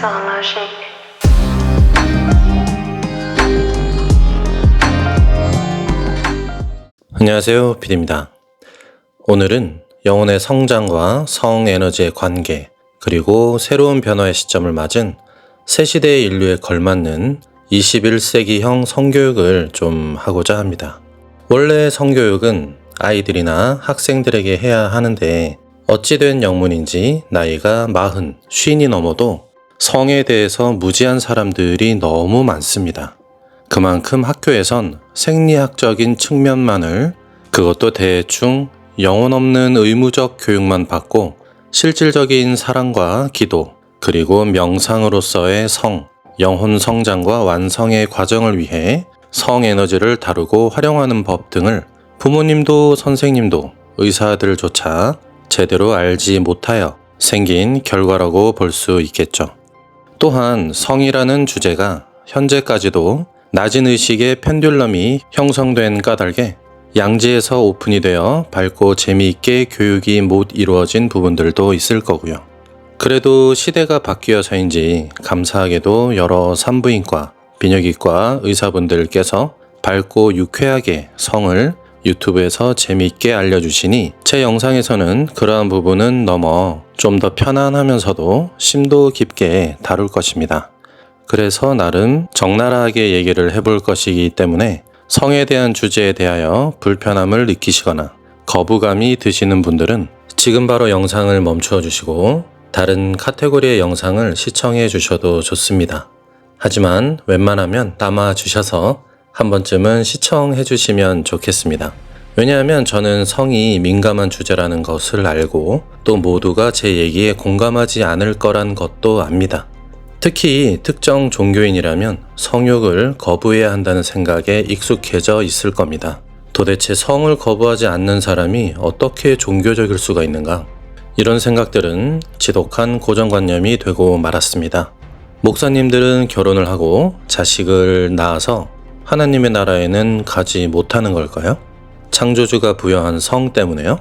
Mixology. 안녕하세요, PD입니다. 오늘은 영혼의 성장과 성에너지의 관계, 그리고 새로운 변화의 시점을 맞은 새 시대의 인류에 걸맞는 21세기형 성교육을 좀 하고자 합니다. 원래 성교육은 아이들이나 학생들에게 해야 하는데 어찌된 영문인지 나이가 40, 50이 넘어도 성에 대해서 무지한 사람들이 너무 많습니다. 그만큼 학교에선 생리학적인 측면만을, 그것도 대충 영혼 없는 의무적 교육만 받고 실질적인 사랑과 기도, 그리고 명상으로서의 성, 영혼 성장과 완성의 과정을 위해 성에너지를 다루고 활용하는 법 등을 부모님도 선생님도 의사들조차 제대로 알지 못하여 생긴 결과라고 볼 수 있겠죠. 또한 성이라는 주제가 현재까지도 낮은 의식의 펜듈럼이 형성된 까닭에 양지에서 오픈이 되어 밝고 재미있게 교육이 못 이루어진 부분들도 있을 거고요. 그래도 시대가 바뀌어서인지 감사하게도 여러 산부인과, 비뇨기과 의사분들께서 밝고 유쾌하게 성을 유튜브에서 재미있게 알려주시니 제 영상에서는 그러한 부분은 넘어 좀 더 편안하면서도 심도 깊게 다룰 것입니다. 그래서 나름 적나라하게 얘기를 해볼 것이기 때문에 성에 대한 주제에 대하여 불편함을 느끼시거나 거부감이 드시는 분들은 지금 바로 영상을 멈추어 주시고 다른 카테고리의 영상을 시청해 주셔도 좋습니다. 하지만 웬만하면 담아 주셔서 한 번쯤은 시청해 주시면 좋겠습니다. 왜냐하면 저는 성이 민감한 주제라는 것을 알고 또 모두가 제 얘기에 공감하지 않을 거란 것도 압니다. 특히 특정 종교인이라면 성욕을 거부해야 한다는 생각에 익숙해져 있을 겁니다. 도대체 성을 거부하지 않는 사람이 어떻게 종교적일 수가 있는가? 이런 생각들은 지독한 고정관념이 되고 말았습니다. 목사님들은 결혼을 하고 자식을 낳아서 하나님의 나라에는 가지 못하는 걸까요? 창조주가 부여한 성 때문에요?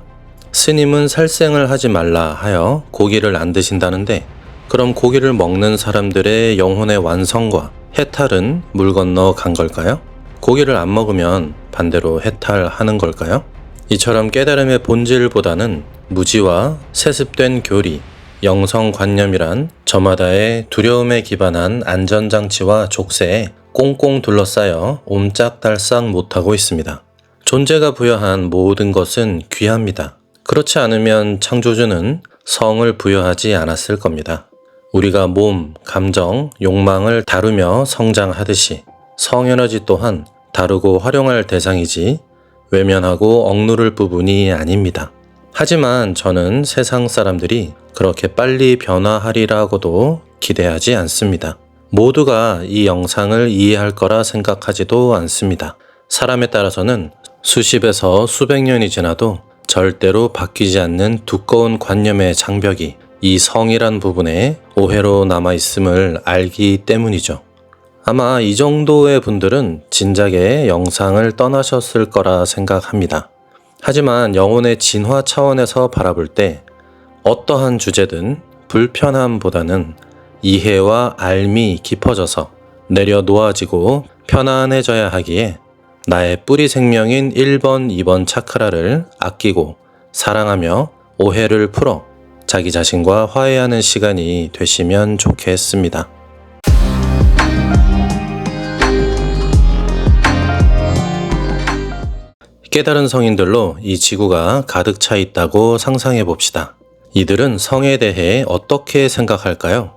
스님은 살생을 하지 말라 하여 고기를 안 드신다는데 그럼 고기를 먹는 사람들의 영혼의 완성과 해탈은 물 건너 간 걸까요? 고기를 안 먹으면 반대로 해탈하는 걸까요? 이처럼 깨달음의 본질보다는 무지와 세습된 교리, 영성관념이란 저마다의 두려움에 기반한 안전장치와 족쇄에 꽁꽁 둘러싸여 옴짝달싹 못하고 있습니다. 존재가 부여한 모든 것은 귀합니다. 그렇지 않으면 창조주는 성을 부여하지 않았을 겁니다. 우리가 몸, 감정, 욕망을 다루며 성장하듯이 성에너지 또한 다루고 활용할 대상이지 외면하고 억누를 부분이 아닙니다. 하지만 저는 세상 사람들이 그렇게 빨리 변화하리라고도 기대하지 않습니다. 모두가 이 영상을 이해할 거라 생각하지도 않습니다. 사람에 따라서는 수십에서 수백 년이 지나도 절대로 바뀌지 않는 두꺼운 관념의 장벽이 이 성이란 부분에 오해로 남아있음을 알기 때문이죠. 아마 이 정도의 분들은 진작에 영상을 떠나셨을 거라 생각합니다. 하지만 영혼의 진화 차원에서 바라볼 때 어떠한 주제든 불편함보다는 이해와 알미 깊어져서 내려놓아지고 편안해져야 하기에 나의 뿌리 생명인 1번, 2번 차크라를 아끼고 사랑하며 오해를 풀어 자기 자신과 화해하는 시간이 되시면 좋겠습니다. 깨달은 성인들로 이 지구가 가득 차 있다고 상상해 봅시다. 이들은 성에 대해 어떻게 생각할까요?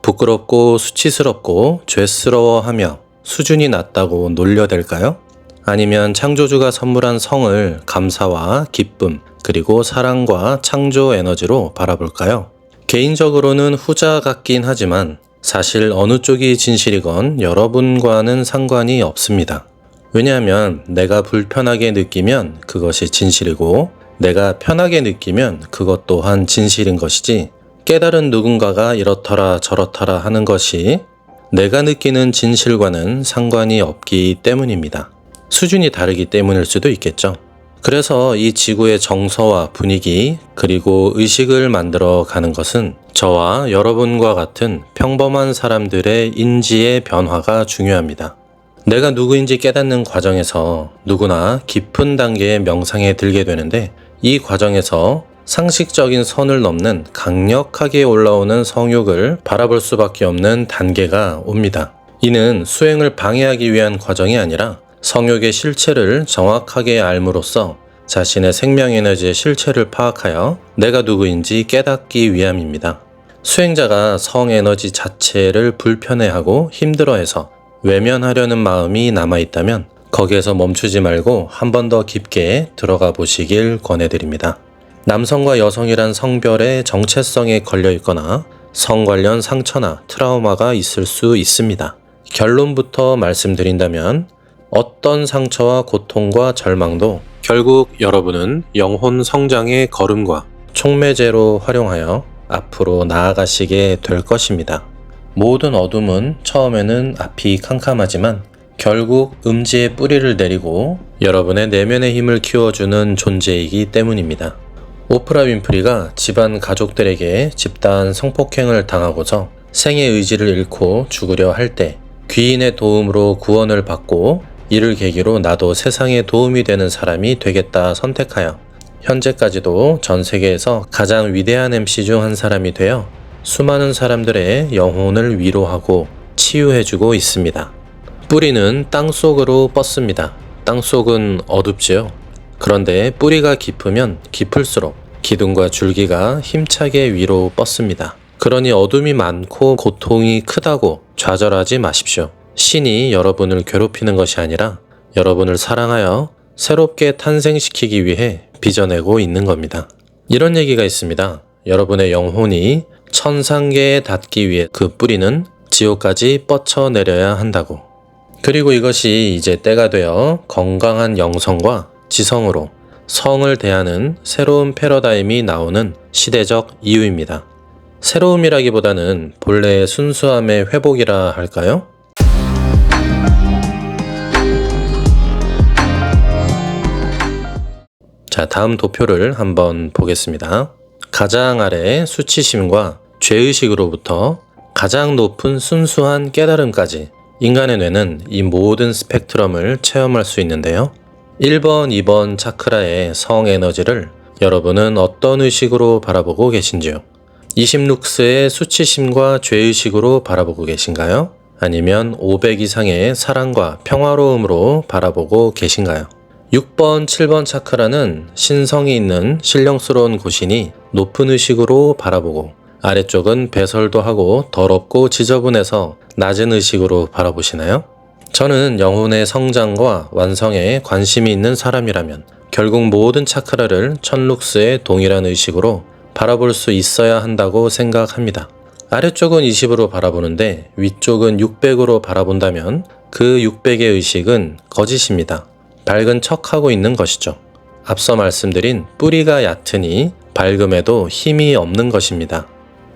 부끄럽고 수치스럽고 죄스러워하며 수준이 낮다고 놀려댈까요? 아니면 창조주가 선물한 성을 감사와 기쁨, 그리고 사랑과 창조 에너지로 바라볼까요? 개인적으로는 후자 같긴 하지만 사실 어느 쪽이 진실이건 여러분과는 상관이 없습니다. 왜냐하면 내가 불편하게 느끼면 그것이 진실이고 내가 편하게 느끼면 그것 또한 진실인 것이지 깨달은 누군가가 이렇더라 저렇더라 하는 것이 내가 느끼는 진실과는 상관이 없기 때문입니다. 수준이 다르기 때문일 수도 있겠죠. 그래서 이 지구의 정서와 분위기 그리고 의식을 만들어 가는 것은 저와 여러분과 같은 평범한 사람들의 인지의 변화가 중요합니다. 내가 누구인지 깨닫는 과정에서 누구나 깊은 단계의 명상에 들게 되는데 이 과정에서 상식적인 선을 넘는 강력하게 올라오는 성욕을 바라볼 수밖에 없는 단계가 옵니다. 이는 수행을 방해하기 위한 과정이 아니라 성욕의 실체를 정확하게 알므로써 자신의 생명에너지의 실체를 파악하여 내가 누구인지 깨닫기 위함입니다. 수행자가 성에너지 자체를 불편해하고 힘들어해서 외면하려는 마음이 남아있다면 거기에서 멈추지 말고 한 번 더 깊게 들어가 보시길 권해드립니다. 남성과 여성이란 성별의 정체성에 걸려있거나 성 관련 상처나 트라우마가 있을 수 있습니다. 결론부터 말씀드린다면 어떤 상처와 고통과 절망도 결국 여러분은 영혼 성장의 걸음과 촉매제로 활용하여 앞으로 나아가시게 될 것입니다. 모든 어둠은 처음에는 앞이 캄캄하지만 결국 음지의 뿌리를 내리고 여러분의 내면의 힘을 키워주는 존재이기 때문입니다. 오프라 윈프리가 집안 가족들에게 집단 성폭행을 당하고서 생의 의지를 잃고 죽으려 할 때 귀인의 도움으로 구원을 받고 이를 계기로 나도 세상에 도움이 되는 사람이 되겠다 선택하여 현재까지도 전 세계에서 가장 위대한 MC 중 한 사람이 되어 수많은 사람들의 영혼을 위로하고 치유해주고 있습니다. 뿌리는 땅속으로 뻗습니다. 땅속은 어둡지요. 그런데 뿌리가 깊으면 깊을수록 기둥과 줄기가 힘차게 위로 뻗습니다. 그러니 어둠이 많고 고통이 크다고 좌절하지 마십시오. 신이 여러분을 괴롭히는 것이 아니라 여러분을 사랑하여 새롭게 탄생시키기 위해 빚어내고 있는 겁니다. 이런 얘기가 있습니다. 여러분의 영혼이 천상계에 닿기 위해 그 뿌리는 지옥까지 뻗쳐내려야 한다고. 그리고 이것이 이제 때가 되어 건강한 영성과 지성으로 성을 대하는 새로운 패러다임이 나오는 시대적 이유입니다. 새로움이라기보다는 본래의 순수함의 회복이라 할까요? 자, 다음 도표를 한번 보겠습니다. 가장 아래 수치심과 죄의식으로부터 가장 높은 순수한 깨달음까지 인간의 뇌는 이 모든 스펙트럼을 체험할 수 있는데요. 1번, 2번 차크라의 성 에너지를 여러분은 어떤 의식으로 바라보고 계신지요? 20룩스의 수치심과 죄의식으로 바라보고 계신가요? 아니면 500 이상의 사랑과 평화로움으로 바라보고 계신가요? 6번, 7번 차크라는 신성이 있는 신령스러운 곳이니 높은 의식으로 바라보고 아래쪽은 배설도 하고 더럽고 지저분해서 낮은 의식으로 바라보시나요? 저는 영혼의 성장과 완성에 관심이 있는 사람이라면 결국 모든 차크라를 1000룩스의 동일한 의식으로 바라볼 수 있어야 한다고 생각합니다. 아래쪽은 20으로 바라보는데 위쪽은 600으로 바라본다면 그 600의 의식은 거짓입니다. 밝은 척하고 있는 것이죠. 앞서 말씀드린 뿌리가 얕으니 밝음에도 힘이 없는 것입니다.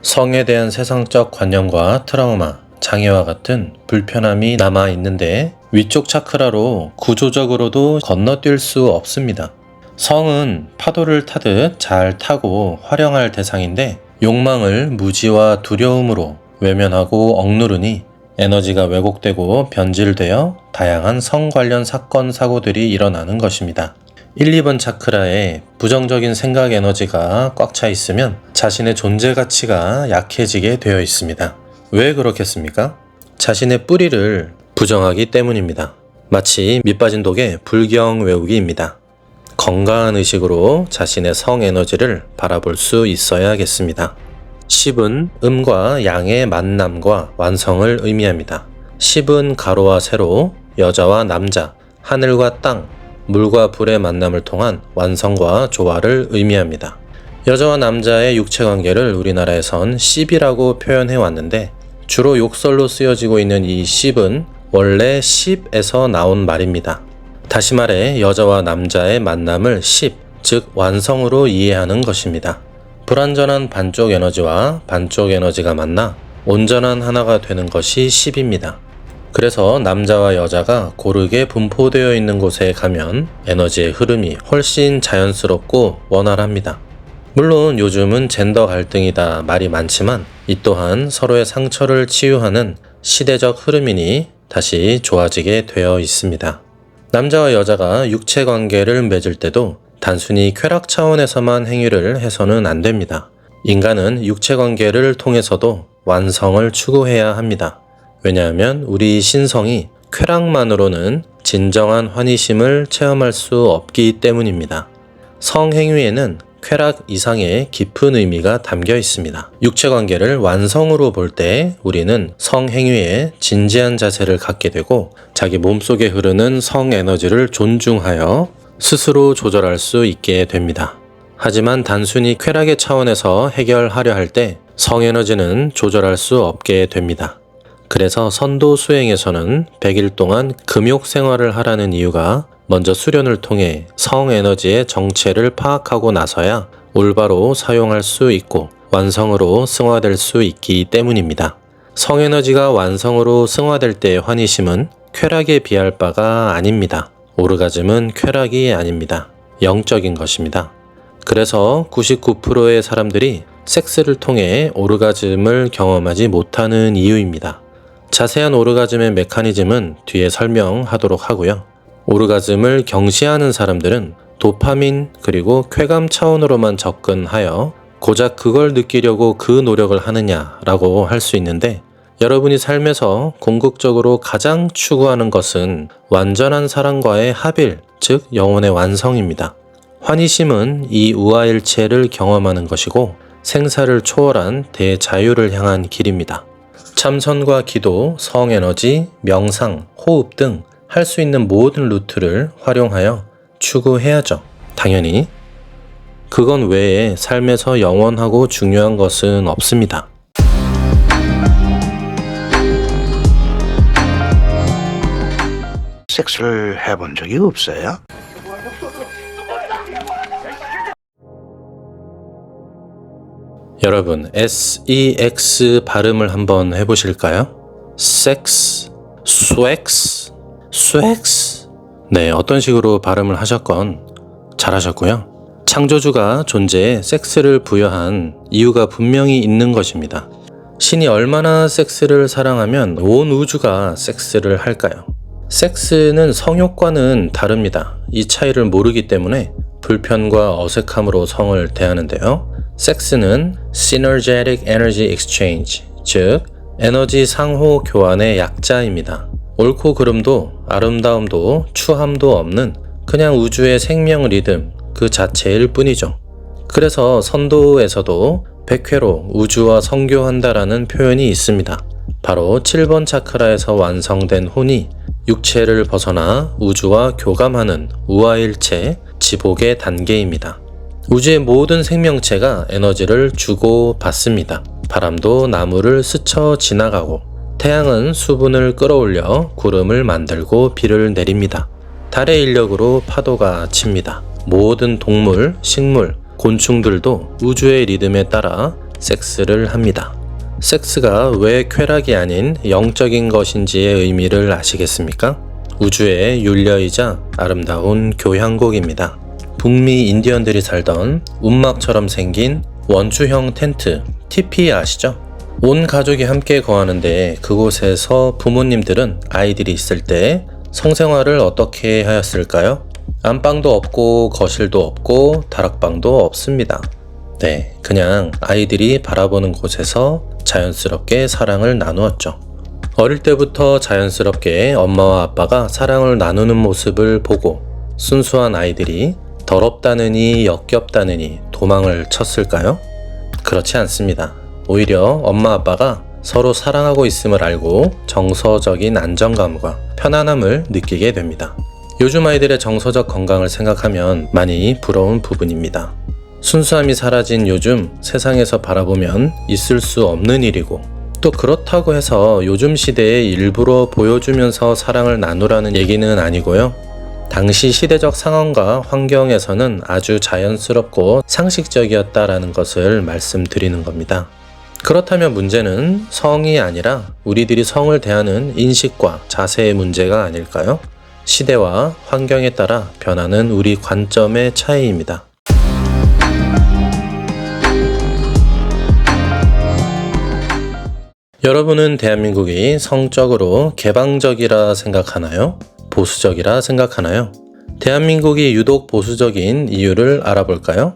성에 대한 세상적 관념과 트라우마, 장애와 같은 불편함이 남아 있는데 위쪽 차크라로 구조적으로도 건너뛸 수 없습니다. 성은 파도를 타듯 잘 타고 활용할 대상인데 욕망을 무지와 두려움으로 외면하고 억누르니 에너지가 왜곡되고 변질되어 다양한 성 관련 사건, 사고들이 일어나는 것입니다. 1, 2번 차크라에 부정적인 생각 에너지가 꽉 차 있으면 자신의 존재 가치가 약해지게 되어 있습니다. 왜 그렇겠습니까? 자신의 뿌리를 부정하기 때문입니다. 마치 밑빠진 독의 불경 외우기입니다. 건강한 의식으로 자신의 성 에너지를 바라볼 수 있어야겠습니다. 10은 음과 양의 만남과 완성을 의미합니다. 10은 가로와 세로, 여자와 남자, 하늘과 땅, 물과 불의 만남을 통한 완성과 조화를 의미합니다. 여자와 남자의 육체 관계를 우리나라에선 10이라고 표현해 왔는데 주로 욕설로 쓰여지고 있는 이 10은 원래 10에서 나온 말입니다. 다시 말해 여자와 남자의 만남을 10, 즉 완성으로 이해하는 것입니다. 불완전한 반쪽 에너지와 반쪽 에너지가 만나 온전한 하나가 되는 것이 10입니다. 그래서 남자와 여자가 고르게 분포되어 있는 곳에 가면 에너지의 흐름이 훨씬 자연스럽고 원활합니다. 물론 요즘은 젠더 갈등이다 말이 많지만 이 또한 서로의 상처를 치유하는 시대적 흐름이니 다시 좋아지게 되어 있습니다. 남자와 여자가 육체 관계를 맺을 때도 단순히 쾌락 차원에서만 행위를 해서는 안 됩니다. 인간은 육체 관계를 통해서도 완성을 추구해야 합니다. 왜냐하면 우리 신성이 쾌락만으로는 진정한 환희심을 체험할 수 없기 때문입니다. 성행위에는 쾌락 이상의 깊은 의미가 담겨 있습니다. 육체 관계를 완성으로 볼 때 우리는 성행위에 진지한 자세를 갖게 되고 자기 몸속에 흐르는 성에너지를 존중하여 스스로 조절할 수 있게 됩니다. 하지만 단순히 쾌락의 차원에서 해결하려 할 때 성에너지는 조절할 수 없게 됩니다. 그래서 선도 수행에서는 100일 동안 금욕 생활을 하라는 이유가 먼저 수련을 통해 성에너지의 정체를 파악하고 나서야 올바로 사용할 수 있고 완성으로 승화될 수 있기 때문입니다. 성에너지가 완성으로 승화될 때의 환희심은 쾌락에 비할 바가 아닙니다. 오르가즘은 쾌락이 아닙니다. 영적인 것입니다. 그래서 99%의 사람들이 섹스를 통해 오르가즘을 경험하지 못하는 이유입니다. 자세한 오르가즘의 메커니즘은 뒤에 설명하도록 하고요. 오르가즘을 경시하는 사람들은 도파민 그리고 쾌감 차원으로만 접근하여 고작 그걸 느끼려고 그 노력을 하느냐라고 할 수 있는데 여러분이 삶에서 궁극적으로 가장 추구하는 것은 완전한 사랑과의 합일, 즉 영혼의 완성입니다. 환희심은 이 우아일체를 경험하는 것이고 생사를 초월한 대자유를 향한 길입니다. 참선과 기도, 성에너지, 명상, 호흡 등 할 수 있는 모든 루트를 활용하여 추구해야죠. 당연히 그건 외에 삶에서 영원하고 중요한 것은 없습니다. 섹스를 해본 적이 없어요? 여러분, SEX 발음을 한번 해보실까요? 섹스, 스웩스, 스웩스. 네, 어떤 식으로 발음을 하셨건 잘하셨고요. 창조주가 존재에 섹스를 부여한 이유가 분명히 있는 것입니다. 신이 얼마나 섹스를 사랑하면 온 우주가 섹스를 할까요? 섹스는 성욕과는 다릅니다. 이 차이를 모르기 때문에 불편과 어색함으로 성을 대하는데요. 섹스는 Synergetic Energy Exchange, 즉 에너지 상호 교환의 약자입니다. 옳고 그름도 아름다움도 추함도 없는 그냥 우주의 생명 리듬 그 자체일 뿐이죠. 그래서 선도에서도 100회로 우주와 성교한다라는 표현이 있습니다. 바로 7번 차크라에서 완성된 혼이 육체를 벗어나 우주와 교감하는 우아일체 지복의 단계입니다. 우주의 모든 생명체가 에너지를 주고 받습니다. 바람도 나무를 스쳐 지나가고 태양은 수분을 끌어올려 구름을 만들고 비를 내립니다. 달의 인력으로 파도가 칩니다. 모든 동물, 식물, 곤충들도 우주의 리듬에 따라 섹스를 합니다. 섹스가 왜 쾌락이 아닌 영적인 것인지의 의미를 아시겠습니까? 우주의 윤려이자 아름다운 교향곡입니다. 북미 인디언들이 살던 움막처럼 생긴 원추형 텐트, 티피 아시죠? 온 가족이 함께 거하는데 그곳에서 부모님들은 아이들이 있을 때 성생활을 어떻게 하였을까요? 안방도 없고 거실도 없고 다락방도 없습니다. 네, 그냥 아이들이 바라보는 곳에서 자연스럽게 사랑을 나누었죠. 어릴 때부터 자연스럽게 엄마와 아빠가 사랑을 나누는 모습을 보고 순수한 아이들이 더럽다느니 역겹다느니 도망을 쳤을까요? 그렇지 않습니다. 오히려 엄마 아빠가 서로 사랑하고 있음을 알고 정서적인 안정감과 편안함을 느끼게 됩니다. 요즘 아이들의 정서적 건강을 생각하면 많이 부러운 부분입니다. 순수함이 사라진 요즘 세상에서 바라보면 있을 수 없는 일이고 또 그렇다고 해서 요즘 시대에 일부러 보여주면서 사랑을 나누라는 얘기는 아니고요. 당시 시대적 상황과 환경에서는 아주 자연스럽고 상식적이었다라는 것을 말씀드리는 겁니다. 그렇다면 문제는 성이 아니라 우리들이 성을 대하는 인식과 자세의 문제가 아닐까요? 시대와 환경에 따라 변하는 우리 관점의 차이입니다. 여러분은 대한민국이 성적으로 개방적이라 생각하나요? 보수적이라 생각하나요? 대한민국이 유독 보수적인 이유를 알아볼까요?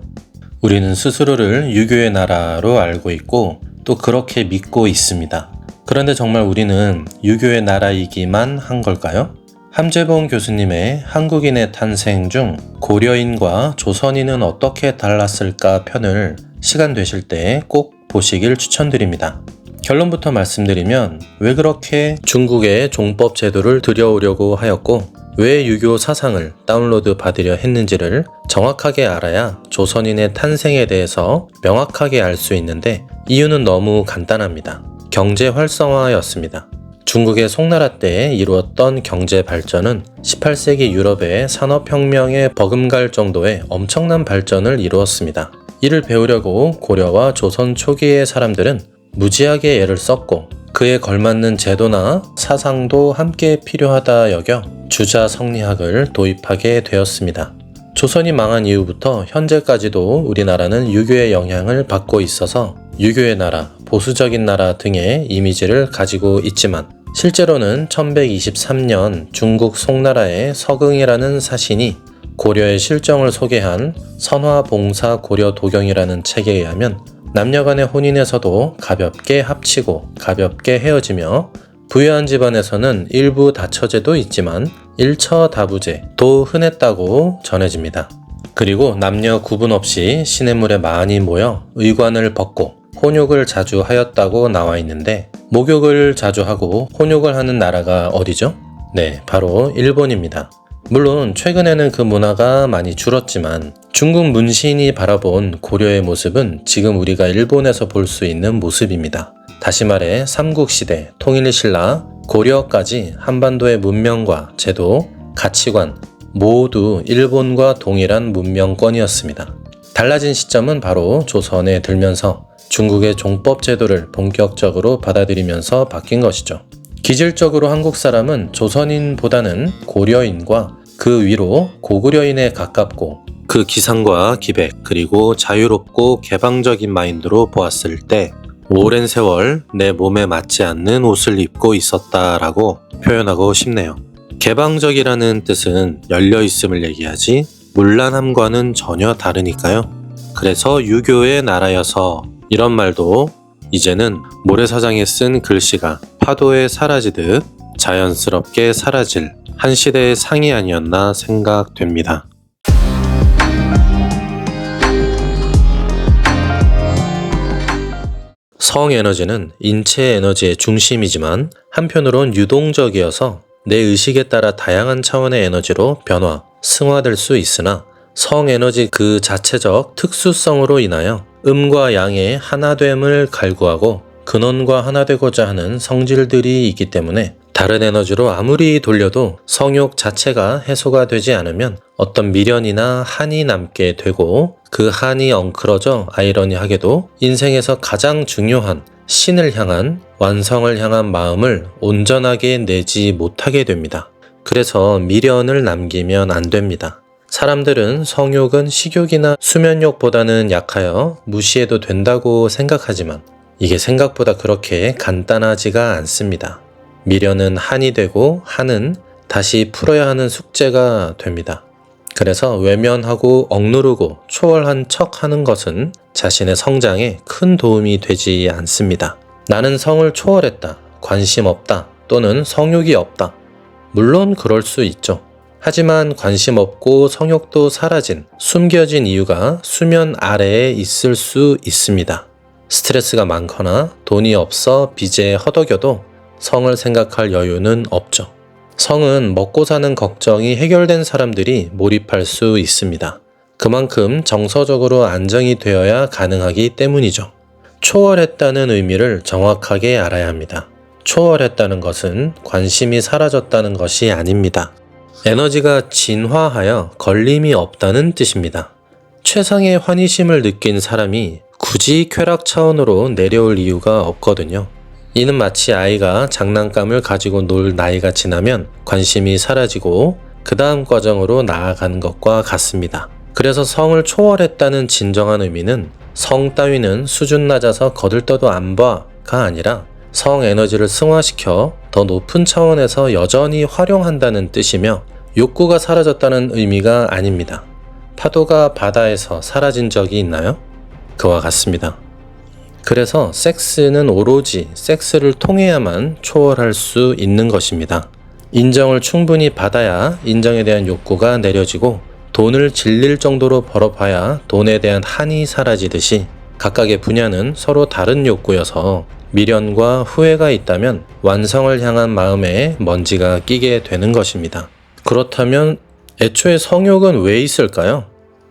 우리는 스스로를 유교의 나라로 알고 있고 또 그렇게 믿고 있습니다. 그런데 정말 우리는 유교의 나라이기만 한 걸까요? 함재봉 교수님의 한국인의 탄생 중 고려인과 조선인은 어떻게 달랐을까 편을 시간 되실 때 꼭 보시길 추천드립니다. 결론부터 말씀드리면 왜 그렇게 중국의 종법 제도를 들여오려고 하였고 왜 유교 사상을 다운로드 받으려 했는지를 정확하게 알아야 조선인의 탄생에 대해서 명확하게 알 수 있는데 이유는 너무 간단합니다. 경제 활성화였습니다. 중국의 송나라 때 이루었던 경제 발전은 18세기 유럽의 산업혁명에 버금갈 정도의 엄청난 발전을 이루었습니다. 이를 배우려고 고려와 조선 초기의 사람들은 무지하게 애를 썼고 그에 걸맞는 제도나 사상도 함께 필요하다 여겨 주자 성리학을 도입하게 되었습니다. 조선이 망한 이후부터 현재까지도 우리나라는 유교의 영향을 받고 있어서 유교의 나라, 보수적인 나라 등의 이미지를 가지고 있지만 실제로는 1123년 중국 송나라의 서긍이라는 사신이 고려의 실정을 소개한 선화봉사 고려도경이라는 책에 의하면 남녀간의 혼인에서도 가볍게 합치고 가볍게 헤어지며 부유한 집안에서는 일부 다처제도 있지만 일처다부제도 흔했다고 전해집니다. 그리고 남녀 구분 없이 시냇물에 많이 모여 의관을 벗고 혼욕을 자주 하였다고 나와 있는데 목욕을 자주 하고 혼욕을 하는 나라가 어디죠? 네, 바로 일본입니다. 물론 최근에는 그 문화가 많이 줄었지만 중국 문신이 바라본 고려의 모습은 지금 우리가 일본에서 볼 수 있는 모습입니다. 다시 말해 삼국시대, 통일신라, 고려까지 한반도의 문명과 제도, 가치관 모두 일본과 동일한 문명권이었습니다. 달라진 시점은 바로 조선에 들면서 중국의 종법 제도를 본격적으로 받아들이면서 바뀐 것이죠. 기질적으로 한국 사람은 조선인보다는 고려인과 그 위로 고구려인에 가깝고 그 기상과 기백 그리고 자유롭고 개방적인 마인드로 보았을 때 오랜 세월 내 몸에 맞지 않는 옷을 입고 있었다라고 표현하고 싶네요. 개방적이라는 뜻은 열려있음을 얘기하지 문란함과는 전혀 다르니까요. 그래서 유교의 나라여서 이런 말도 이제는 모래사장에 쓴 글씨가 파도에 사라지듯 자연스럽게 사라질 한 시대의 상이 아니었나 생각됩니다. 성에너지는 인체 에너지의 중심이지만 한편으론 유동적이어서 내 의식에 따라 다양한 차원의 에너지로 변화, 승화될 수 있으나 성에너지 그 자체적 특수성으로 인하여 음과 양의 하나됨을 갈구하고 근원과 하나되고자 하는 성질들이 있기 때문에 다른 에너지로 아무리 돌려도 성욕 자체가 해소가 되지 않으면 어떤 미련이나 한이 남게 되고 그 한이 엉클어져 아이러니하게도 인생에서 가장 중요한 신을 향한 완성을 향한 마음을 온전하게 내지 못하게 됩니다. 그래서 미련을 남기면 안 됩니다. 사람들은 성욕은 식욕이나 수면욕보다는 약하여 무시해도 된다고 생각하지만 이게 생각보다 그렇게 간단하지가 않습니다. 미련은 한이 되고 한은 다시 풀어야 하는 숙제가 됩니다. 그래서 외면하고 억누르고 초월한 척 하는 것은 자신의 성장에 큰 도움이 되지 않습니다. 나는 성을 초월했다, 관심 없다, 또는 성욕이 없다. 물론 그럴 수 있죠. 하지만 관심 없고 성욕도 사라진, 숨겨진 이유가 수면 아래에 있을 수 있습니다. 스트레스가 많거나 돈이 없어 빚에 허덕여도 성을 생각할 여유는 없죠. 성은 먹고 사는 걱정이 해결된 사람들이 몰입할 수 있습니다. 그만큼 정서적으로 안정이 되어야 가능하기 때문이죠. 초월했다는 의미를 정확하게 알아야 합니다. 초월했다는 것은 관심이 사라졌다는 것이 아닙니다. 에너지가 진화하여 걸림이 없다는 뜻입니다. 최상의 환희심을 느낀 사람이 굳이 쾌락 차원으로 내려올 이유가 없거든요. 이는 마치 아이가 장난감을 가지고 놀 나이가 지나면 관심이 사라지고 그 다음 과정으로 나아가는 것과 같습니다. 그래서 성을 초월했다는 진정한 의미는 성 따위는 수준 낮아서 거들떠도 안 봐가 아니라 성 에너지를 승화시켜 더 높은 차원에서 여전히 활용한다는 뜻이며 욕구가 사라졌다는 의미가 아닙니다. 파도가 바다에서 사라진 적이 있나요? 그와 같습니다. 그래서 섹스는 오로지 섹스를 통해야만 초월할 수 있는 것입니다. 인정을 충분히 받아야 인정에 대한 욕구가 내려지고 돈을 질릴 정도로 벌어봐야 돈에 대한 한이 사라지듯이 각각의 분야는 서로 다른 욕구여서 미련과 후회가 있다면 완성을 향한 마음에 먼지가 끼게 되는 것입니다. 그렇다면 애초에 성욕은 왜 있을까요?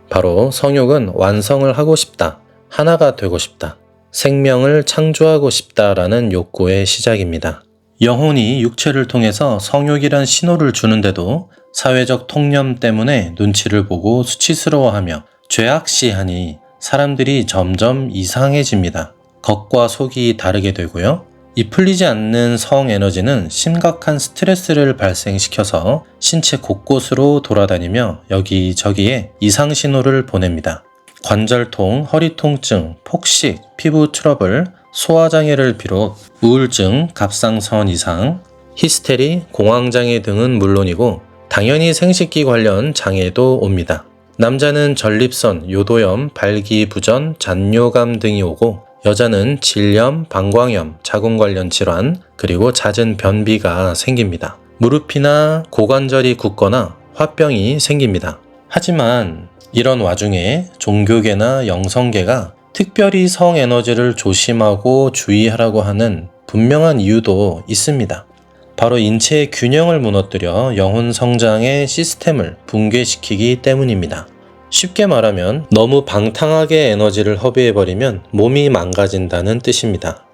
바로 성욕은 완성을 하고 싶다, 하나가 되고 싶다, 생명을 창조하고 싶다라는 욕구의 시작입니다. 영혼이 육체를 통해서 성욕이란 신호를 주는데도 사회적 통념 때문에 눈치를 보고 수치스러워하며 죄악시하니 사람들이 점점 이상해집니다. 겉과 속이 다르게 되고요. 이 풀리지 않는 성 에너지는 심각한 스트레스를 발생시켜서 신체 곳곳으로 돌아다니며 여기저기에 이상 신호를 보냅니다. 관절통, 허리 통증, 폭식, 피부 트러블, 소화장애를 비롯 우울증, 갑상선 이상, 히스테리, 공황장애 등은 물론이고 당연히 생식기 관련 장애도 옵니다. 남자는 전립선, 요도염, 발기부전, 잔뇨감 등이 오고 여자는 질염, 방광염, 자궁 관련 질환, 그리고 잦은 변비가 생깁니다. 무릎이나 고관절이 굳거나 화병이 생깁니다. 하지만 이런 와중에 종교계나 영성계가 특별히 성 에너지를 조심하고 주의하라고 하는 분명한 이유도 있습니다. 바로 인체의 균형을 무너뜨려 영혼 성장의 시스템을 붕괴시키기 때문입니다. 쉽게 말하면 너무 방탕하게 에너지를 허비해버리면 몸이 망가진다는 뜻입니다.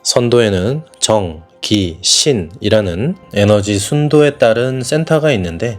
선도에는 정, 기, 신이라는 에너지 순도에 따른 센터가 있는데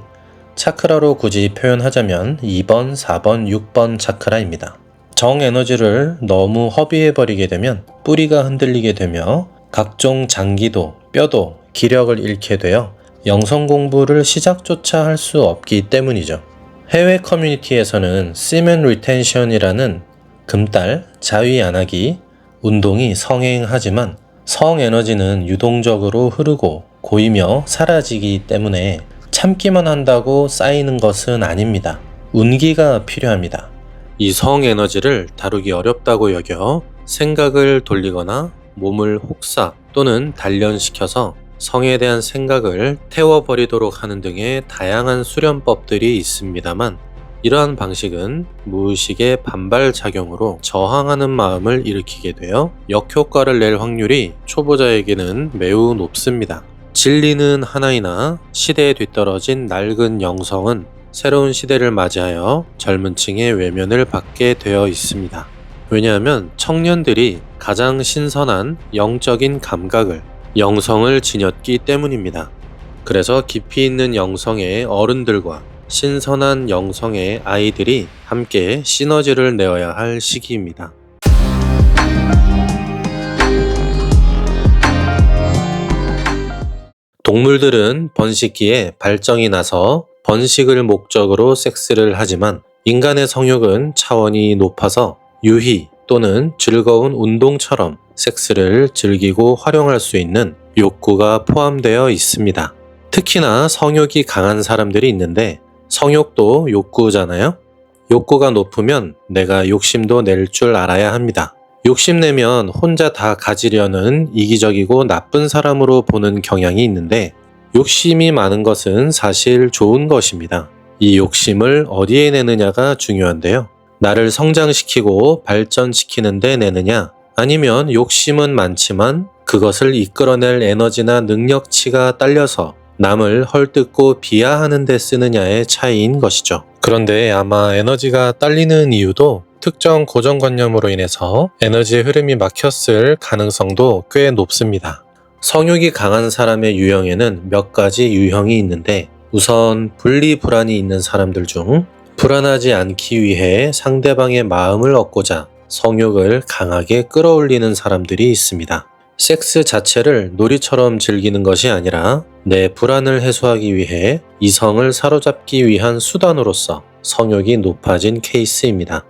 차크라로 굳이 표현하자면 2번, 4번, 6번 차크라입니다. 정 에너지를 너무 허비해버리게 되면 뿌리가 흔들리게 되며 각종 장기도, 뼈도 기력을 잃게 되어 영성 공부를 시작조차 할 수 없기 때문이죠. 해외 커뮤니티에서는 semen retention이라는 금달, 자위 안 하기 운동이 성행하지만 성 에너지는 유동적으로 흐르고 고이며 사라지기 때문에 참기만 한다고 쌓이는 것은 아닙니다. 운기가 필요합니다. 이 성 에너지를 다루기 어렵다고 여겨 생각을 돌리거나 몸을 혹사 또는 단련시켜서 성에 대한 생각을 태워버리도록 하는 등의 다양한 수련법들이 있습니다만 이러한 방식은 무의식의 반발작용으로 저항하는 마음을 일으키게 되어 역효과를 낼 확률이 초보자에게는 매우 높습니다. 진리는 하나이나 시대에 뒤떨어진 낡은 영성은 새로운 시대를 맞이하여 젊은 층의 외면을 받게 되어 있습니다. 왜냐하면 청년들이 가장 신선한 영적인 감각을 영성을 지녔기 때문입니다. 그래서 깊이 있는 영성의 어른들과 신선한 영성의 아이들이 함께 시너지를 내어야 할 시기입니다. 동물들은 번식기에 발정이 나서 번식을 목적으로 섹스를 하지만 인간의 성욕은 차원이 높아서 유희 또는 즐거운 운동처럼 섹스를 즐기고 활용할 수 있는 욕구가 포함되어 있습니다. 특히나 성욕이 강한 사람들이 있는데 성욕도 욕구잖아요? 욕구가 높으면 내가 욕심도 낼 줄 알아야 합니다. 욕심내면 혼자 다 가지려는 이기적이고 나쁜 사람으로 보는 경향이 있는데 욕심이 많은 것은 사실 좋은 것입니다. 이 욕심을 어디에 내느냐가 중요한데요. 나를 성장시키고 발전시키는 데 내느냐 아니면 욕심은 많지만 그것을 이끌어낼 에너지나 능력치가 딸려서 남을 헐뜯고 비하하는 데 쓰느냐의 차이인 것이죠. 그런데 아마 에너지가 딸리는 이유도 특정 고정관념으로 인해서 에너지의 흐름이 막혔을 가능성도 꽤 높습니다. 성욕이 강한 사람의 유형에는 몇 가지 유형이 있는데 우선 분리불안이 있는 사람들 중 불안하지 않기 위해 상대방의 마음을 얻고자 성욕을 강하게 끌어올리는 사람들이 있습니다. 섹스 자체를 놀이처럼 즐기는 것이 아니라 내 불안을 해소하기 위해 이성을 사로잡기 위한 수단으로서 성욕이 높아진 케이스입니다.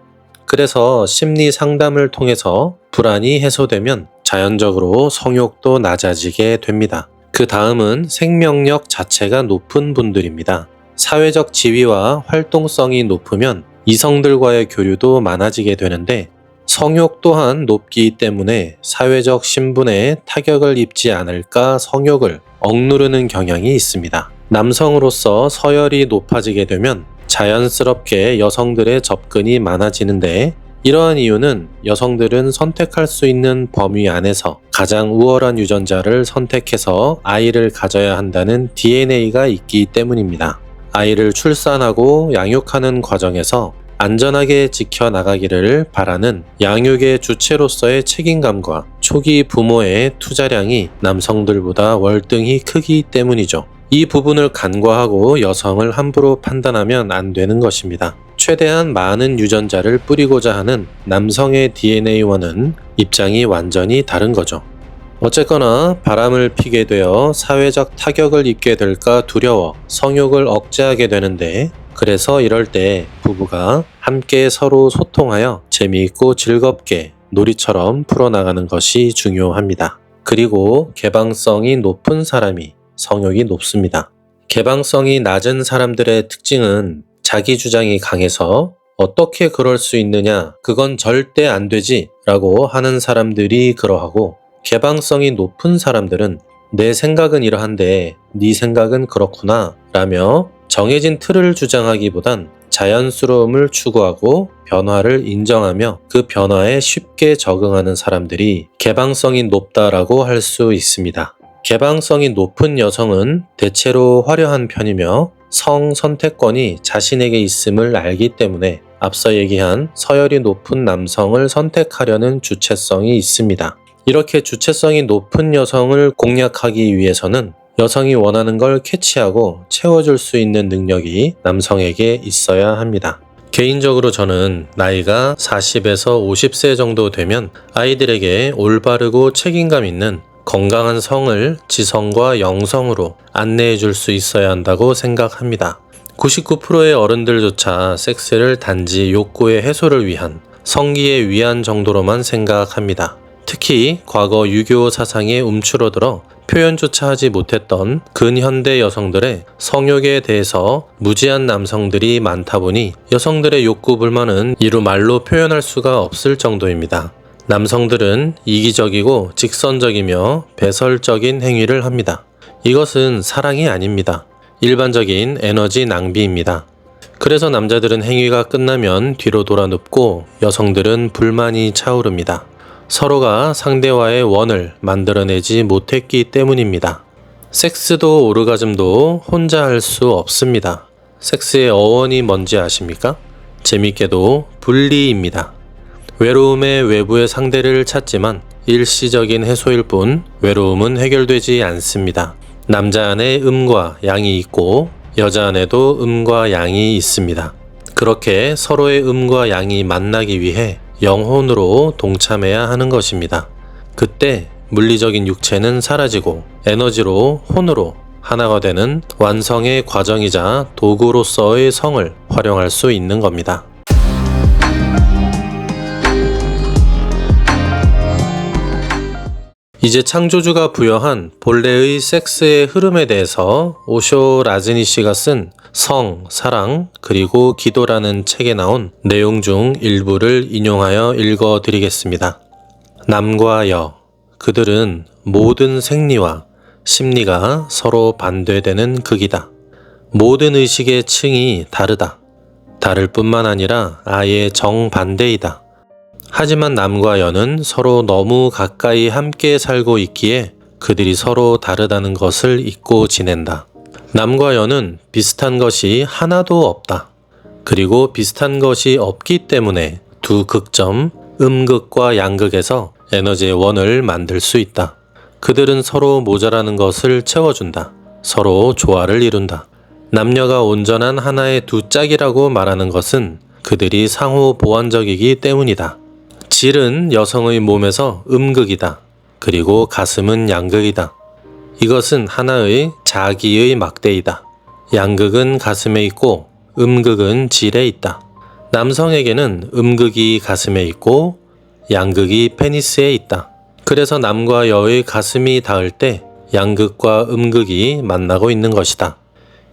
그래서 심리 상담을 통해서 불안이 해소되면 자연적으로 성욕도 낮아지게 됩니다. 그 다음은 생명력 자체가 높은 분들입니다. 사회적 지위와 활동성이 높으면 이성들과의 교류도 많아지게 되는데 성욕 또한 높기 때문에 사회적 신분에 타격을 입지 않을까 성욕을 억누르는 경향이 있습니다. 남성으로서 서열이 높아지게 되면 자연스럽게 여성들의 접근이 많아지는데 이러한 이유는 여성들은 선택할 수 있는 범위 안에서 가장 우월한 유전자를 선택해서 아이를 가져야 한다는 DNA가 있기 때문입니다. 아이를 출산하고 양육하는 과정에서 안전하게 지켜나가기를 바라는 양육의 주체로서의 책임감과 초기 부모의 투자량이 남성들보다 월등히 크기 때문이죠. 이 부분을 간과하고 여성을 함부로 판단하면 안 되는 것입니다. 최대한 많은 유전자를 뿌리고자 하는 남성의 DNA와는 입장이 완전히 다른 거죠. 어쨌거나 바람을 피게 되어 사회적 타격을 입게 될까 두려워 성욕을 억제하게 되는데 그래서 이럴 때 부부가 함께 서로 소통하여 재미있고 즐겁게 놀이처럼 풀어나가는 것이 중요합니다. 그리고 개방성이 높은 사람이 성욕이 높습니다. 개방성이 낮은 사람들의 특징은 자기 주장이 강해서 어떻게 그럴 수 있느냐, 그건 절대 안 되지 라고 하는 사람들이 그러하고 개방성이 높은 사람들은 내 생각은 이러한데 네 생각은 그렇구나 라며 정해진 틀을 주장하기보단 자연스러움을 추구하고 변화를 인정하며 그 변화에 쉽게 적응하는 사람들이 개방성이 높다라고 할 수 있습니다. 개방성이 높은 여성은 대체로 화려한 편이며 성 선택권이 자신에게 있음을 알기 때문에 앞서 얘기한 서열이 높은 남성을 선택하려는 주체성이 있습니다. 이렇게 주체성이 높은 여성을 공략하기 위해서는 여성이 원하는 걸 캐치하고 채워줄 수 있는 능력이 남성에게 있어야 합니다. 개인적으로 저는 나이가 40에서 50세 정도 되면 아이들에게 올바르고 책임감 있는 건강한 성을 지성과 영성으로 안내해 줄 수 있어야 한다고 생각합니다. 99%의 어른들조차 섹스를 단지 욕구의 해소를 위한 성기의 위안 정도로만 생각합니다. 특히 과거 유교 사상에 움츠러들어 표현조차 하지 못했던 근현대 여성들의 성욕에 대해서 무지한 남성들이 많다 보니 여성들의 욕구 불만은 이루 말로 표현할 수가 없을 정도입니다. 남성들은 이기적이고 직선적이며 배설적인 행위를 합니다. 이것은 사랑이 아닙니다. 일반적인 에너지 낭비입니다. 그래서 남자들은 행위가 끝나면 뒤로 돌아 눕고 여성들은 불만이 차오릅니다. 서로가 상대와의 원을 만들어내지 못했기 때문입니다. 섹스도 오르가즘도 혼자 할 수 없습니다. 섹스의 어원이 뭔지 아십니까? 재밌게도 분리입니다. 외로움의 외부의 상대를 찾지만 일시적인 해소일 뿐 외로움은 해결되지 않습니다. 남자 안에 음과 양이 있고 여자 안에도 음과 양이 있습니다. 그렇게 서로의 음과 양이 만나기 위해 영혼으로 동참해야 하는 것입니다. 그때 물리적인 육체는 사라지고 에너지로 혼으로 하나가 되는 완성의 과정이자 도구로서의 성을 활용할 수 있는 겁니다. 이제 창조주가 부여한 본래의 섹스의 흐름에 대해서 오쇼 라즈니 씨가 쓴 성, 사랑, 그리고 기도라는 책에 나온 내용 중 일부를 인용하여 읽어드리겠습니다. 남과 여, 그들은 모든 생리와 심리가 서로 반대되는 극이다. 모든 의식의 층이 다르다. 다를 뿐만 아니라 아예 정반대이다. 하지만 남과 여는 서로 너무 가까이 함께 살고 있기에 그들이 서로 다르다는 것을 잊고 지낸다. 남과 여는 비슷한 것이 하나도 없다. 그리고 비슷한 것이 없기 때문에 두 극점, 음극과 양극에서 에너지의 원을 만들 수 있다. 그들은 서로 모자라는 것을 채워준다. 서로 조화를 이룬다. 남녀가 온전한 하나의 두 짝이라고 말하는 것은 그들이 상호 보완적이기 때문이다. 질은 여성의 몸에서 음극이다. 그리고 가슴은 양극이다. 이것은 하나의 자기의 막대이다. 양극은 가슴에 있고 음극은 질에 있다. 남성에게는 음극이 가슴에 있고 양극이 페니스에 있다. 그래서 남과 여의 가슴이 닿을 때 양극과 음극이 만나고 있는 것이다.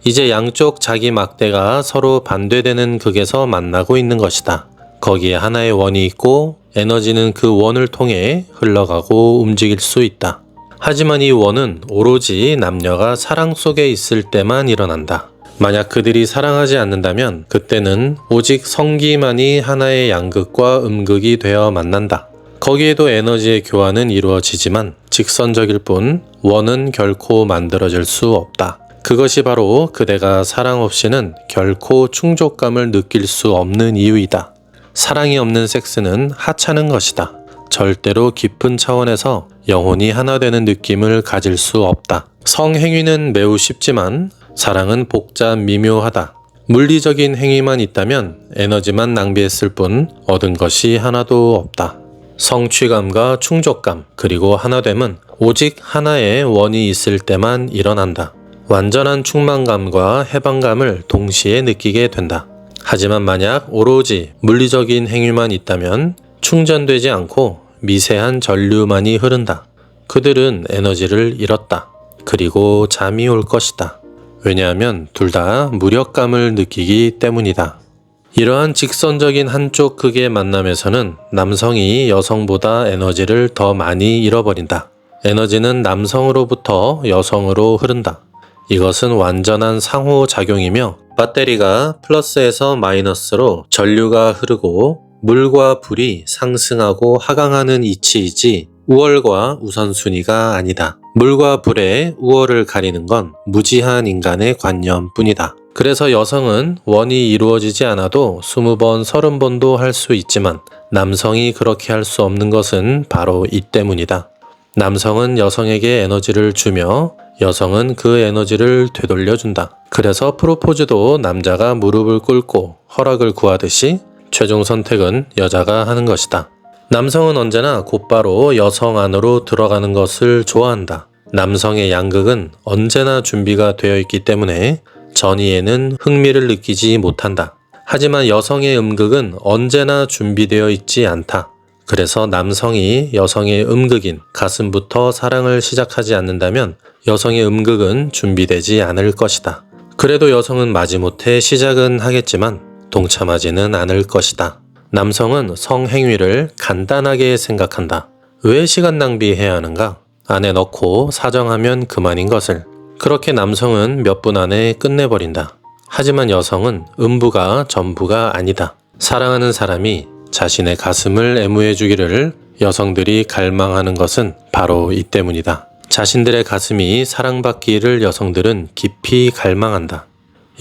이제 양쪽 자기 막대가 서로 반대되는 극에서 만나고 있는 것이다. 거기에 하나의 원이 있고 에너지는 그 원을 통해 흘러가고 움직일 수 있다. 하지만 이 원은 오로지 남녀가 사랑 속에 있을 때만 일어난다. 만약 그들이 사랑하지 않는다면 그때는 오직 성기만이 하나의 양극과 음극이 되어 만난다. 거기에도 에너지의 교환은 이루어지지만 직선적일 뿐 원은 결코 만들어질 수 없다. 그것이 바로 그대가 사랑 없이는 결코 충족감을 느낄 수 없는 이유이다. 사랑이 없는 섹스는 하찮은 것이다. 절대로 깊은 차원에서 영혼이 하나 되는 느낌을 가질 수 없다. 성행위는 매우 쉽지만 사랑은 복잡 미묘하다. 물리적인 행위만 있다면 에너지만 낭비했을 뿐 얻은 것이 하나도 없다. 성취감과 충족감 그리고 하나됨은 오직 하나의 원이 있을 때만 일어난다. 완전한 충만감과 해방감을 동시에 느끼게 된다. 하지만 만약 오로지 물리적인 행위만 있다면 충전되지 않고 미세한 전류만이 흐른다. 그들은 에너지를 잃었다. 그리고 잠이 올 것이다. 왜냐하면 둘 다 무력감을 느끼기 때문이다. 이러한 직선적인 한쪽 극의 만남에서는 남성이 여성보다 에너지를 더 많이 잃어버린다. 에너지는 남성으로부터 여성으로 흐른다. 이것은 완전한 상호작용이며 배터리가 플러스에서 마이너스로 전류가 흐르고 물과 불이 상승하고 하강하는 이치이지 우월과 우선순위가 아니다. 물과 불의 우월을 가리는 건 무지한 인간의 관념뿐이다. 그래서 여성은 원이 이루어지지 않아도 20번, 30번도 할 수 있지만 남성이 그렇게 할 수 없는 것은 바로 이 때문이다. 남성은 여성에게 에너지를 주며 여성은 그 에너지를 되돌려준다. 그래서 프로포즈도 남자가 무릎을 꿇고 허락을 구하듯이 최종 선택은 여자가 하는 것이다. 남성은 언제나 곧바로 여성 안으로 들어가는 것을 좋아한다. 남성의 양극은 언제나 준비가 되어 있기 때문에 전이에는 흥미를 느끼지 못한다. 하지만 여성의 음극은 언제나 준비되어 있지 않다. 그래서 남성이 여성의 음극인 가슴부터 사랑을 시작하지 않는다면 여성의 음극은 준비되지 않을 것이다. 그래도 여성은 마지못해 시작은 하겠지만 동참하지는 않을 것이다. 남성은 성행위를 간단하게 생각한다. 왜 시간 낭비해야 하는가? 안에 넣고 사정하면 그만인 것을. 그렇게 남성은 몇 분 안에 끝내버린다. 하지만 여성은 음부가 전부가 아니다. 사랑하는 사람이 자신의 가슴을 애무해 주기를 여성들이 갈망하는 것은 바로 이 때문이다. 자신들의 가슴이 사랑받기를 여성들은 깊이 갈망한다.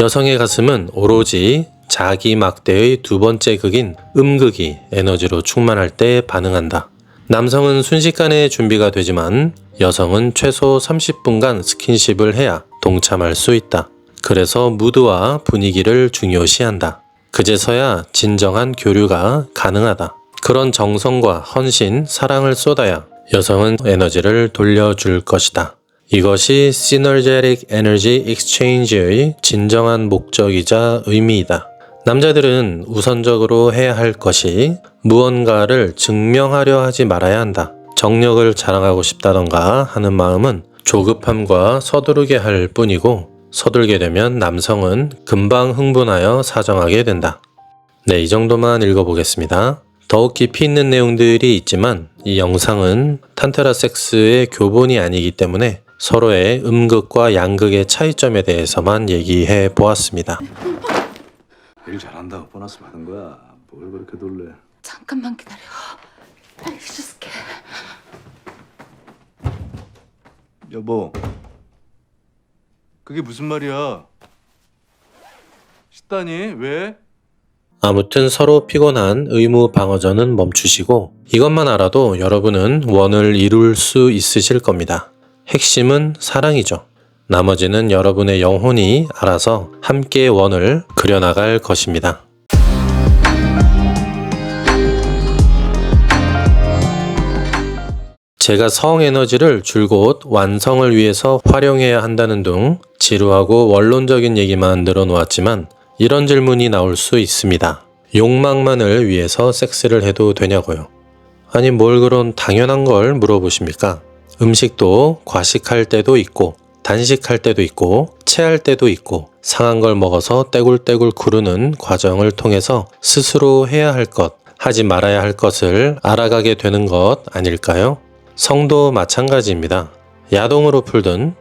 여성의 가슴은 오로지 자기 막대의 두 번째 극인 음극이 에너지로 충만할 때 반응한다. 남성은 순식간에 준비가 되지만 여성은 최소 30분간 스킨십을 해야 동참할 수 있다. 그래서 무드와 분위기를 중요시한다. 그제서야 진정한 교류가 가능하다. 그런 정성과 헌신, 사랑을 쏟아야 여성은 에너지를 돌려줄 것이다. 이것이 Synergetic Energy Exchange의 진정한 목적이자 의미이다. 남자들은 우선적으로 해야 할 것이 무언가를 증명하려 하지 말아야 한다. 정력을 자랑하고 싶다던가 하는 마음은 조급함과 서두르게 할 뿐이고 서둘게 되면 남성은 금방 흥분하여 사정하게 된다. 네, 이 정도만 읽어보겠습니다. 더욱 깊이 있는 내용들이 있지만 이 영상은 탄트라 섹스의 교본이 아니기 때문에 서로의 음극과 양극의 차이점에 대해서만 얘기해 보았습니다. 일 잘한다고 보너스 받은 거야. 뭘 그렇게 놀래? 잠깐만 기다려. 빨리 줄게. 여보, 그게 무슨 말이야? 식다니? 왜? 아무튼 서로 피곤한 의무 방어전은 멈추시고 이것만 알아도 여러분은 원을 이룰 수 있으실 겁니다. 핵심은 사랑이죠. 나머지는 여러분의 영혼이 알아서 함께 원을 그려나갈 것입니다. 제가 성에너지를 줄곧 완성을 위해서 활용해야 한다는 등 지루하고 원론적인 얘기만 늘어놓았지만 이런 질문이 나올 수 있습니다. 욕망만을 위해서 섹스를 해도 되냐고요. 아니 뭘 그런 당연한 걸 물어보십니까? 음식도 과식할 때도 있고 단식할 때도 있고 체할 때도 있고 상한 걸 먹어서 떼굴떼굴 구르는 과정을 통해서 스스로 해야 할 것, 하지 말아야 할 것을 알아가게 되는 것 아닐까요? 성도 마찬가지입니다. 야동으로 풀든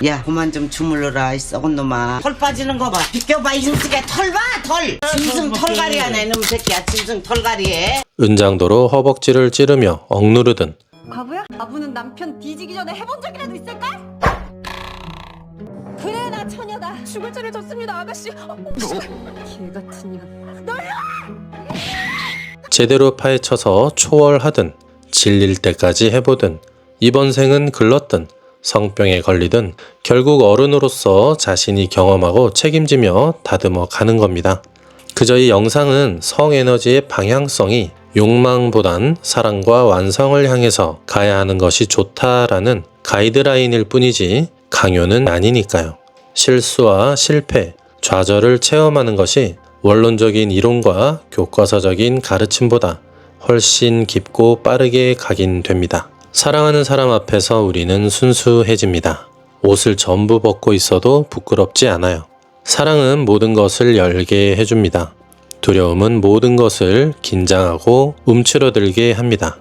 야, 그만 좀 주물러라, 이 썩은 놈아. 털 빠지는 거 봐. 비껴봐, 이 놈새끼야. 털 봐, 털. 짐승 털갈이 하네, 이놈 새끼야. 짐승 털갈이에. 은장도로 허벅지를 찌르며 억누르든 과부야? 과부는 남편 뒤지기 전에 해본 적이라도 있을까? 그래 나 처녀다. 죽을 죄를 졌습니다 아가씨. 개 같은 년. 제대로 파헤쳐서 초월하든 질릴 때까지 해보든 이번 생은 글렀든 성병에 걸리든 결국 어른으로서 자신이 경험하고 책임지며 다듬어 가는 겁니다. 그저 이 영상은 성에너지의 방향성이 욕망보단 사랑과 완성을 향해서 가야 하는 것이 좋다라는 가이드라인일 뿐이지 강요는 아니니까요. 실수와 실패, 좌절을 체험하는 것이 원론적인 이론과 교과서적인 가르침보다 훨씬 깊고 빠르게 각인됩니다. 사랑하는 사람 앞에서 우리는 순수해집니다. 옷을 전부 벗고 있어도 부끄럽지 않아요. 사랑은 모든 것을 열게 해줍니다. 두려움은 모든 것을 긴장하고 움츠러들게 합니다.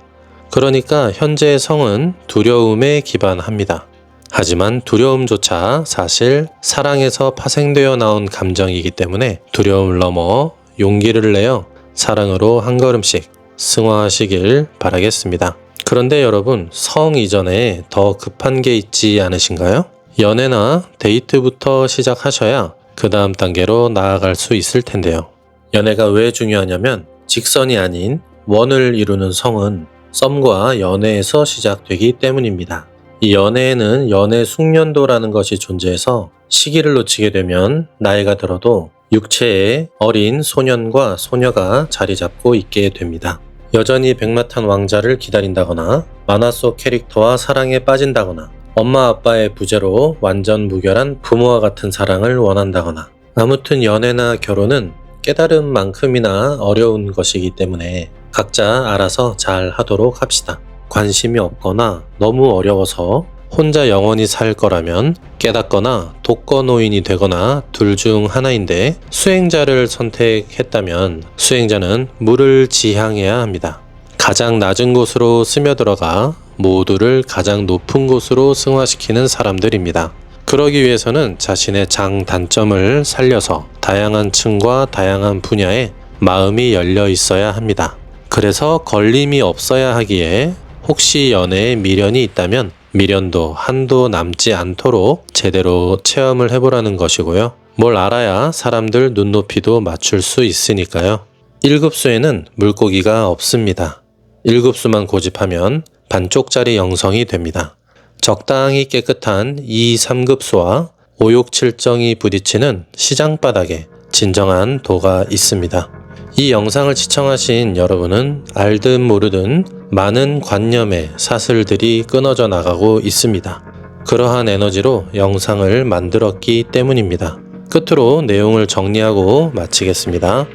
그러니까 현재의 성은 두려움에 기반합니다. 하지만 두려움조차 사실 사랑에서 파생되어 나온 감정이기 때문에 두려움을 넘어 용기를 내어 사랑으로 한 걸음씩 승화하시길 바라겠습니다. 그런데 여러분, 성 이전에 더 급한 게 있지 않으신가요? 연애나 데이트부터 시작하셔야 그 다음 단계로 나아갈 수 있을 텐데요. 연애가 왜 중요하냐면 직선이 아닌 원을 이루는 성은 썸과 연애에서 시작되기 때문입니다. 이 연애에는 연애 숙련도라는 것이 존재해서 시기를 놓치게 되면 나이가 들어도 육체에 어린 소년과 소녀가 자리 잡고 있게 됩니다. 여전히 백마탄 왕자를 기다린다거나 만화 속 캐릭터와 사랑에 빠진다거나 엄마 아빠의 부재로 완전 무결한 부모와 같은 사랑을 원한다거나 아무튼 연애나 결혼은 깨달음만큼이나 어려운 것이기 때문에 각자 알아서 잘 하도록 합시다. 관심이 없거나 너무 어려워서 혼자 영원히 살 거라면 깨닫거나 독거노인이 되거나 둘 중 하나인데 수행자를 선택했다면 수행자는 물을 지향해야 합니다. 가장 낮은 곳으로 스며들어가 모두를 가장 높은 곳으로 승화시키는 사람들입니다. 그러기 위해서는 자신의 장단점을 살려서 다양한 층과 다양한 분야에 마음이 열려 있어야 합니다. 그래서 걸림이 없어야 하기에 혹시 연애에 미련이 있다면 미련도 한도 남지 않도록 제대로 체험을 해보라는 것이고요. 뭘 알아야 사람들 눈높이도 맞출 수 있으니까요. 1급수에는 물고기가 없습니다. 1급수만 고집하면 반쪽짜리 영성이 됩니다. 적당히 깨끗한 2, 3급수와 5, 6, 7정이 부딪히는 시장바닥에 진정한 도가 있습니다. 이 영상을 시청하신 여러분은 알든 모르든 많은 관념의 사슬들이 끊어져 나가고 있습니다. 그러한 에너지로 영상을 만들었기 때문입니다. 끝으로 내용을 정리하고 마치겠습니다.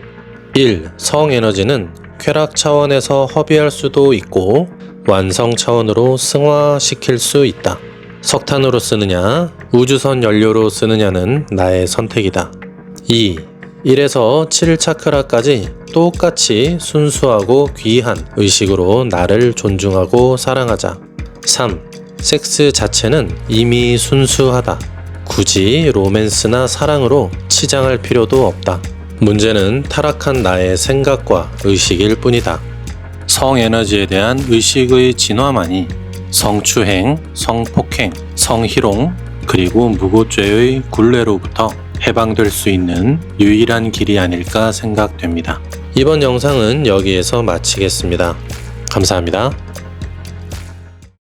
1. 성에너지는 쾌락 차원에서 허비할 수도 있고 완성 차원으로 승화시킬 수 있다. 석탄으로 쓰느냐 우주선 연료로 쓰느냐는 나의 선택이다. 2. 1에서 7차크라까지 똑같이 순수하고 귀한 의식으로 나를 존중하고 사랑하자. 3. 섹스 자체는 이미 순수하다. 굳이 로맨스나 사랑으로 치장할 필요도 없다. 문제는 타락한 나의 생각과 의식일 뿐이다. 성에너지에 대한 의식의 진화만이 성추행, 성폭행, 성희롱, 그리고 무고죄의 굴레로부터 해방될 수 있는 유일한 길이 아닐까 생각됩니다. 이번 영상은 여기에서 마치겠습니다. 감사합니다.